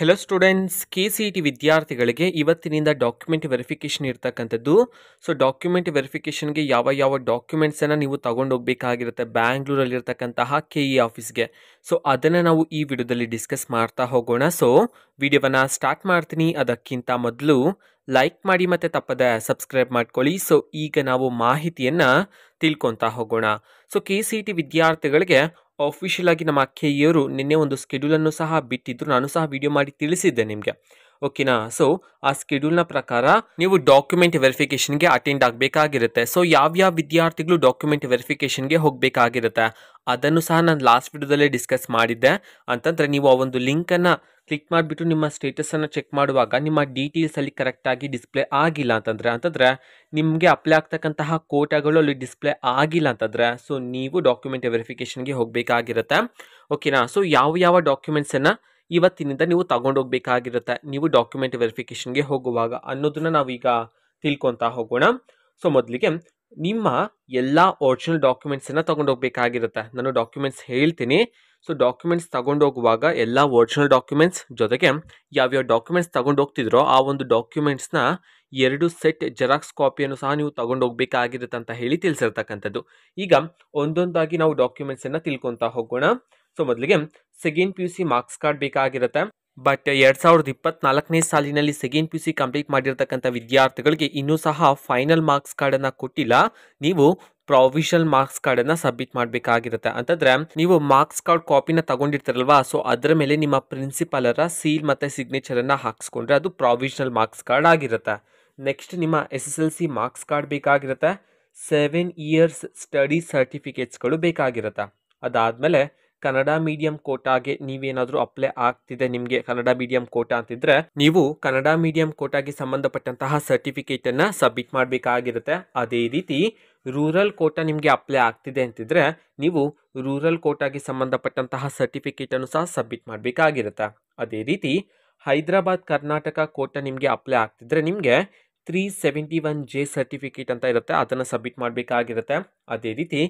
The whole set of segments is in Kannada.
ಹೆಲೋ ಸ್ಟೂಡೆಂಟ್ಸ್, ಕೆ.ಸಿ.ಇ.ಟಿ ವಿದ್ಯಾರ್ಥಿಗಳಿಗೆ ಇವತ್ತಿನಿಂದ ಡಾಕ್ಯುಮೆಂಟ್ ವೆರಿಫಿಕೇಷನ್ ಇರ್ತಕ್ಕಂಥದ್ದು. ಸೊ ಡಾಕ್ಯುಮೆಂಟ್ ವೆರಿಫಿಕೇಷನ್ಗೆ ಯಾವ ಡಾಕ್ಯುಮೆಂಟ್ಸನ್ನು ನೀವು ತಗೊಂಡು ಹೋಗಬೇಕಾಗಿರುತ್ತೆ ಬ್ಯಾಂಗ್ಳೂರಲ್ಲಿರ್ತಕ್ಕಂತಹ ಕೆ.ಇ ಆಫೀಸ್ಗೆ. ಸೊ ಅದನ್ನು ನಾವು ಈ ವಿಡಿಯೋದಲ್ಲಿ ಡಿಸ್ಕಸ್ ಮಾಡ್ತಾ ಹೋಗೋಣ. ಸೊ ವಿಡಿಯೋವನ್ನು ಸ್ಟಾರ್ಟ್ ಮಾಡ್ತೀನಿ. ಅದಕ್ಕಿಂತ ಮೊದಲು ಲೈಕ್ ಮಾಡಿ ಮತ್ತು ತಪ್ಪದೆ ಸಬ್ಸ್ಕ್ರೈಬ್ ಮಾಡ್ಕೊಳ್ಳಿ. ಸೊ ಈಗ ನಾವು ಮಾಹಿತಿಯನ್ನು ತಿಳ್ಕೊತಾ ಹೋಗೋಣ. ಸೊ ಕೆ.ಸಿ.ಇ.ಟಿ ವಿದ್ಯಾರ್ಥಿಗಳಿಗೆ ಆಫಿಷಿಯಲ್ ಆಗಿ ನಮ್ಮ ಕೆ.ಇ.ಅವರು ನಿನ್ನೆ ಒಂದು ಸ್ಕೆಡ್ಯೂಲನ್ನು ಸಹ ಬಿಟ್ಟಿದ್ರು. ನಾನು ಸಹ ವಿಡಿಯೋ ಮಾಡಿ ತಿಳಿಸಿದ್ದೆ ನಿಮಗೆ, ಓಕೆನಾ. ಸೊ ಆ ಸ್ಕೆಡ್ಯೂಲ್ನ ಪ್ರಕಾರ ನೀವು ಡಾಕ್ಯುಮೆಂಟ್ ವೆರಿಫಿಕೇಷನ್ಗೆ ಅಟೆಂಡ್ ಆಗಬೇಕಾಗಿರುತ್ತೆ. ಸೊ ಯಾವ್ಯಾವ ವಿದ್ಯಾರ್ಥಿಗಳು ಡಾಕ್ಯುಮೆಂಟ್ ವೆರಿಫಿಕೇಷನ್ಗೆ ಹೋಗಬೇಕಾಗಿರುತ್ತೆ ಅದನ್ನು ಸಹ ನಾನು ಲಾಸ್ಟ್ ವಿಡಿಯೋದಲ್ಲೇ ಡಿಸ್ಕಸ್ ಮಾಡಿದ್ದೆ. ಅಂತಂದರೆ ನೀವು ಆ ಒಂದು ಲಿಂಕನ್ನು ಕ್ಲಿಕ್ ಮಾಡಿಬಿಟ್ಟು ನಿಮ್ಮ ಸ್ಟೇಟಸನ್ನು ಚೆಕ್ ಮಾಡುವಾಗ ನಿಮ್ಮ ಡೀಟೇಲ್ಸಲ್ಲಿ ಕರೆಕ್ಟಾಗಿ ಡಿಸ್ಪ್ಲೇ ಆಗಿಲ್ಲ ಅಂತಂದರೆ ನಿಮಗೆ ಅಪ್ಲೈ ಆಗ್ತಕ್ಕಂತಹ ಕೋಟಾಗಳು ಅಲ್ಲಿ ಡಿಸ್ಪ್ಲೇ ಆಗಿಲ್ಲ ಅಂತಂದರೆ ಸೊ ನೀವು ಡಾಕ್ಯುಮೆಂಟ್ ವೆರಿಫಿಕೇಷನ್ಗೆ ಹೋಗಬೇಕಾಗಿರುತ್ತೆ, ಓಕೆನಾ. ಸೊ ಯಾವ ಡಾಕ್ಯುಮೆಂಟ್ಸನ್ನು ಇವತ್ತಿನಿಂದ ನೀವು ತಗೊಂಡೋಗ್ಬೇಕಾಗಿರುತ್ತೆ ನೀವು ಡಾಕ್ಯುಮೆಂಟ್ ವೆರಿಫಿಕೇಷನ್ಗೆ ಹೋಗುವಾಗ ಅನ್ನೋದನ್ನ ನಾವೀಗ ತಿಳ್ಕೊತಾ ಹೋಗೋಣ. ಸೊ ಮೊದಲಿಗೆ ನಿಮ್ಮ ಎಲ್ಲ ಒರಿಜಿನಲ್ ಡಾಕ್ಯುಮೆಂಟ್ಸನ್ನು ತಗೊಂಡೋಗ್ಬೇಕಾಗಿರುತ್ತೆ. ನಾನು ಡಾಕ್ಯುಮೆಂಟ್ಸ್ ಹೇಳ್ತೀನಿ. ಸೊ ಡಾಕ್ಯುಮೆಂಟ್ಸ್ ತಗೊಂಡೋಗುವಾಗ ಎಲ್ಲ ಒರಿಜಿನಲ್ ಡಾಕ್ಯುಮೆಂಟ್ಸ್ ಜೊತೆಗೆ ಯಾವ್ಯಾವ ಡಾಕ್ಯುಮೆಂಟ್ಸ್ ತಗೊಂಡೋಗ್ತಿದ್ರೋ ಆ ಒಂದು ಡಾಕ್ಯುಮೆಂಟ್ಸ್ನ 2 ಸೆಟ್ ಜೆರಾಕ್ಸ್ ಕಾಪಿಯನ್ನು ಸಹ ನೀವು ತಗೊಂಡೋಗ್ಬೇಕಾಗಿರುತ್ತೆ ಅಂತ ಹೇಳಿ ತಿಳಿಸಿರ್ತಕ್ಕಂಥದ್ದು. ಈಗ ಒಂದೊಂದಾಗಿ ನಾವು ಡಾಕ್ಯುಮೆಂಟ್ಸನ್ನು ತಿಳ್ಕೊತಾ ಹೋಗೋಣ. ಸೊ ಮೊದಲಿಗೆ ಸೆಕೆಂಡ್ PUC ಮಾರ್ಕ್ಸ್ ಕಾರ್ಡ್ ಬೇಕಾಗಿರುತ್ತೆ. ಬಟ್ 2024ನೇ ಸಾಲಿನಲ್ಲಿ ಸೆಕೆಂಡ್ PUC ಕಂಪ್ಲೀಟ್ ಮಾಡಿರ್ತಕ್ಕಂಥ ವಿದ್ಯಾರ್ಥಿಗಳಿಗೆ ಇನ್ನೂ ಸಹ ಫೈನಲ್ ಮಾರ್ಕ್ಸ್ ಕಾರ್ಡನ್ನು ಕೊಟ್ಟಿಲ್ಲ. ನೀವು ಪ್ರಾವಿಷನಲ್ ಮಾರ್ಕ್ಸ್ ಕಾರ್ಡನ್ನು ಸಬ್ಮಿಟ್ ಮಾಡಬೇಕಾಗಿರುತ್ತೆ. ಅಂತಂದರೆ ನೀವು ಮಾರ್ಕ್ಸ್ ಕಾರ್ಡ್ ಕಾಪಿನ ತಗೊಂಡಿರ್ತಾರಲ್ವಾ, ಸೊ ಅದರ ಮೇಲೆ ನಿಮ್ಮ ಪ್ರಿನ್ಸಿಪಾಲರ ಸೀಲ್ ಮತ್ತು ಸಿಗ್ನೇಚರನ್ನು ಹಾಕ್ಸ್ಕೊಂಡ್ರೆ ಅದು ಪ್ರಾವಿಷನಲ್ ಮಾರ್ಕ್ಸ್ ಕಾರ್ಡ್ ಆಗಿರುತ್ತೆ. ನೆಕ್ಸ್ಟ್ ನಿಮ್ಮ SSLC ಮಾರ್ಕ್ಸ್ ಕಾರ್ಡ್ ಬೇಕಾಗಿರುತ್ತೆ. 7 ಇಯರ್ಸ್ ಸ್ಟಡಿ ಸರ್ಟಿಫಿಕೇಟ್ಸ್ಗಳು ಬೇಕಾಗಿರುತ್ತೆ. ಅದಾದಮೇಲೆ ಕನ್ನಡ ಮೀಡಿಯಂ ಕೋಟಾಗೆ ನೀವೇನಾದರೂ ಅಪ್ಲೈ ಆಗ್ತಿದೆ, ನಿಮಗೆ ಕನ್ನಡ ಮೀಡಿಯಂ ಕೋಟಾ ಅಂತಿದ್ರೆ ನೀವು ಕನ್ನಡ ಮೀಡಿಯಂ ಕೋಟಾಗೆ ಸಂಬಂಧಪಟ್ಟಂತಹ ಸರ್ಟಿಫಿಕೇಟನ್ನು ಸಬ್ಮಿಟ್ ಮಾಡಬೇಕಾಗಿರುತ್ತೆ. ಅದೇ ರೀತಿ ರೂರಲ್ ಕೋಟಾ ನಿಮಗೆ ಅಪ್ಲೈ ಆಗ್ತಿದೆ ಅಂತಿದ್ರೆ ನೀವು ರೂರಲ್ ಕೋಟಾಗೆ ಸಂಬಂಧಪಟ್ಟಂತಹ ಸರ್ಟಿಫಿಕೇಟನ್ನು ಸಹ ಸಬ್ಮಿಟ್ ಮಾಡಬೇಕಾಗಿರುತ್ತೆ. ಅದೇ ರೀತಿ ಹೈದರಾಬಾದ್ ಕರ್ನಾಟಕ ಕೋಟಾ ನಿಮಗೆ ಅಪ್ಲೈ ಆಗ್ತಿದ್ರೆ ನಿಮಗೆ 371J ಸರ್ಟಿಫಿಕೇಟ್ ಅಂತ ಇರುತ್ತೆ, ಅದನ್ನು ಸಬ್ಮಿಟ್ ಮಾಡಬೇಕಾಗಿರುತ್ತೆ. ಅದೇ ರೀತಿ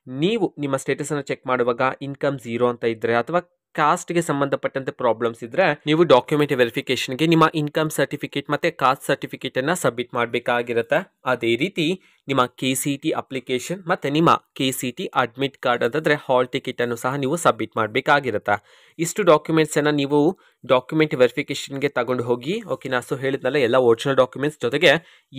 ನೀವು ನಿಮ್ಮ ಸ್ಟೇಟಸನ್ನು ಚೆಕ್ ಮಾಡುವಾಗ ಇನ್ಕಮ್ 0 ಅಂತ ಇದ್ದರೆ ಅಥವಾ ಕಾಸ್ಟ್ಗೆ ಸಂಬಂಧಪಟ್ಟಂತೆ ಪ್ರಾಬ್ಲಮ್ಸ್ ಇದ್ದರೆ ನೀವು ಡಾಕ್ಯುಮೆಂಟ್ ವೆರಿಫಿಕೇಷನ್ಗೆ ನಿಮ್ಮ ಇನ್ಕಮ್ ಸರ್ಟಿಫಿಕೇಟ್ ಮತ್ತು ಕಾಸ್ಟ್ ಸರ್ಟಿಫಿಕೇಟನ್ನು ಸಬ್ಮಿಟ್ ಮಾಡಬೇಕಾಗಿರುತ್ತೆ. ಅದೇ ರೀತಿ ನಿಮ್ಮ ಕೆ.ಸಿ.ಇ.ಟಿ ಅಪ್ಲಿಕೇಶನ್ ಮತ್ತು ನಿಮ್ಮ ಕೆ.ಸಿ.ಇ.ಟಿ ಅಡ್ಮಿಟ್ ಕಾರ್ಡ್ ಅಂತಂದರೆ ಹಾಲ್ ಟಿಕೆಟನ್ನು ಸಹ ನೀವು ಸಬ್ಮಿಟ್ ಮಾಡಬೇಕಾಗಿರುತ್ತೆ. ಇಷ್ಟು ಡಾಕ್ಯುಮೆಂಟ್ಸನ್ನು ನೀವು ಡಾಕ್ಯುಮೆಂಟ್ ವೆರಿಫಿಕೇಷನ್ಗೆ ತಗೊಂಡು ಹೋಗಿ, ಓಕೆನಾ. ಸೊ ಹೇಳಿದ್ನಲ್ಲ ಎಲ್ಲ ಒರಿಜಿನಲ್ ಡಾಕ್ಯುಮೆಂಟ್ಸ್ ಜೊತೆಗೆ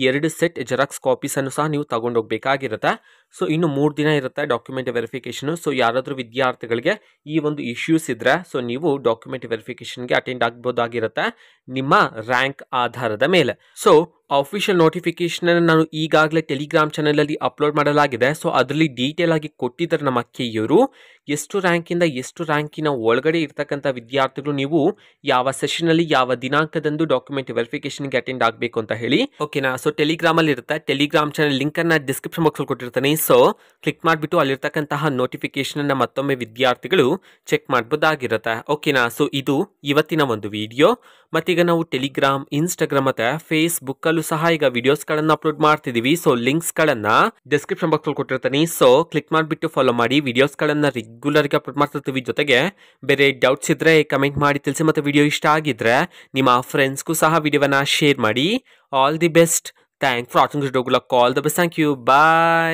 2 ಸೆಟ್ ಜೆರಾಕ್ಸ್ ಕಾಪೀಸನ್ನು ಸಹ ನೀವು ತಗೊಂಡು ಹೋಗಬೇಕಾಗಿರುತ್ತೆ. ಸೊ ಇನ್ನು 3 ದಿನ ಇರುತ್ತೆ ಡಾಕ್ಯುಮೆಂಟ್ ವೆರಿಫಿಕೇಷನು. ಸೊ ಯಾರಾದರೂ ವಿದ್ಯಾರ್ಥಿಗಳಿಗೆ ಈ ಒಂದು ಇಶ್ಯೂಸ್ ಇದ್ದರೆ ಸೊ ನೀವು ಡಾಕ್ಯುಮೆಂಟ್ ವೆರಿಫಿಕೇಷನ್ಗೆ ಅಟೆಂಡ್ ಆಗ್ಬೋದಾಗಿರುತ್ತೆ ನಿಮ್ಮ ರ್ಯಾಂಕ್ ಆಧಾರದ ಮೇಲೆ. ಸೊ ಆಫಿಷಿಯಲ್ ನೋಟಿಫಿಕೇಶನ್ ನಾನು ಈಗಾಗಲೇ ಟೆಲಿಗ್ರಾಮ್ ಚಾನಲಲ್ಲಿ ಅಪ್ಲೋಡ್ ಮಾಡಲಾಗಿದೆ. ಸೊ ಅದರಲ್ಲಿ ಡೀಟೇಲ್ ಆಗಿ ಕೊಟ್ಟಿದ್ದಾರೆ ನಮ್ಮ ಕೆ.ಇ.ಅವರು ಎಷ್ಟು ರ್ಯಾಂಕಿಂದ ಎಷ್ಟು ರ್ಯಾಂಕಿನ ಒಳಗಡೆ ಇರ್ತಕ್ಕಂಥ ವಿದ್ಯಾರ್ಥಿಗಳು ನೀವು ಯಾವ ಸೆಷನಲ್ಲಿ ಯಾವ ದಿನಾಂಕದಂದು ಡಾಕ್ಯುಮೆಂಟ್ ವೆರಿಫಿಕೇಷನ್ಗೆ ಅಟೆಂಡ್ ಆಗಬೇಕು ಅಂತ ಹೇಳಿ, ಓಕೆನಾ. ಸೊ ಟೆಲಿಗ್ರಾಮಲ್ಲಿ ಇರುತ್ತೆ, ಟೆಲಿಗ್ರಾಮ್ ಚಾನಲ್ ಲಿಂಕನ್ನು ಡಿಸ್ಕ್ರಿಪ್ಷನ್ ಬಾಕ್ಸಲ್ಲಿ ಕೊಟ್ಟಿರ್ತಾನೆ. ಸೊ ಕ್ಲಿಕ್ ಮಾಡಿಬಿಟ್ಟು ಅಲ್ಲಿರ್ತಕ್ಕಂತಹ ನೋಟಿಫಿಕೇಶನನ್ನು ಮತ್ತೊಮ್ಮೆ ವಿದ್ಯಾರ್ಥಿಗಳು ಚೆಕ್ ಮಾಡ್ಬೋದಾಗಿರುತ್ತೆ, ಓಕೆನಾ. ಸೊ ಇದು ಇವತ್ತಿನ ಒಂದು ವಿಡಿಯೋ. ಮತ್ತೀಗ ನಾವು ಟೆಲಿಗ್ರಾಮ್, ಇನ್ಸ್ಟಾಗ್ರಾಮ್ ಮತ್ತು ಫೇಸ್ಬುಕ್ಕಲ್ಲೂ ಸಹ ಈಗ ವಿಡಿಯೋಸ್ಗಳನ್ನು ಅಪ್ಲೋಡ್ ಮಾಡ್ತಿದ್ದೀವಿ. ಸೊ ಲಿಂಕ್ಸ್ಗಳನ್ನು ಡಿಸ್ಕ್ರಿಪ್ಷನ್ ಬಾಕ್ಸಲ್ಲಿ ಕೊಟ್ಟಿರ್ತಾನೆ. ಸೊ ಕ್ಲಿಕ್ ಮಾಡಿಬಿಟ್ಟು ಫಾಲೋ ಮಾಡಿ. ವಿಡಿಯೋಸ್ಗಳನ್ನು ರೆಗ್ಯುಲರ್ಗೆ ಅಪ್ಲೋಡ್ ಮಾಡ್ತಿರ್ತೀವಿ. ಜೊತೆಗೆ ಬೇರೆ ಡೌಟ್ಸ್ ಇದ್ದರೆ ಕಮೆಂಟ್ ಮಾಡಿ ತಿಳಿಸಿ. ಮತ್ತು ವಿಡಿಯೋ ಇಷ್ಟ ಆಗಿದ್ರೆ ನಿಮ್ಮ ಫ್ರೆಂಡ್ಸ್ಗೂ ಸಹ ವಿಡಿಯೋವನ್ನು ಶೇರ್ ಮಾಡಿ. All the best. Thank for watching this video. All the best. Thank you. Bye.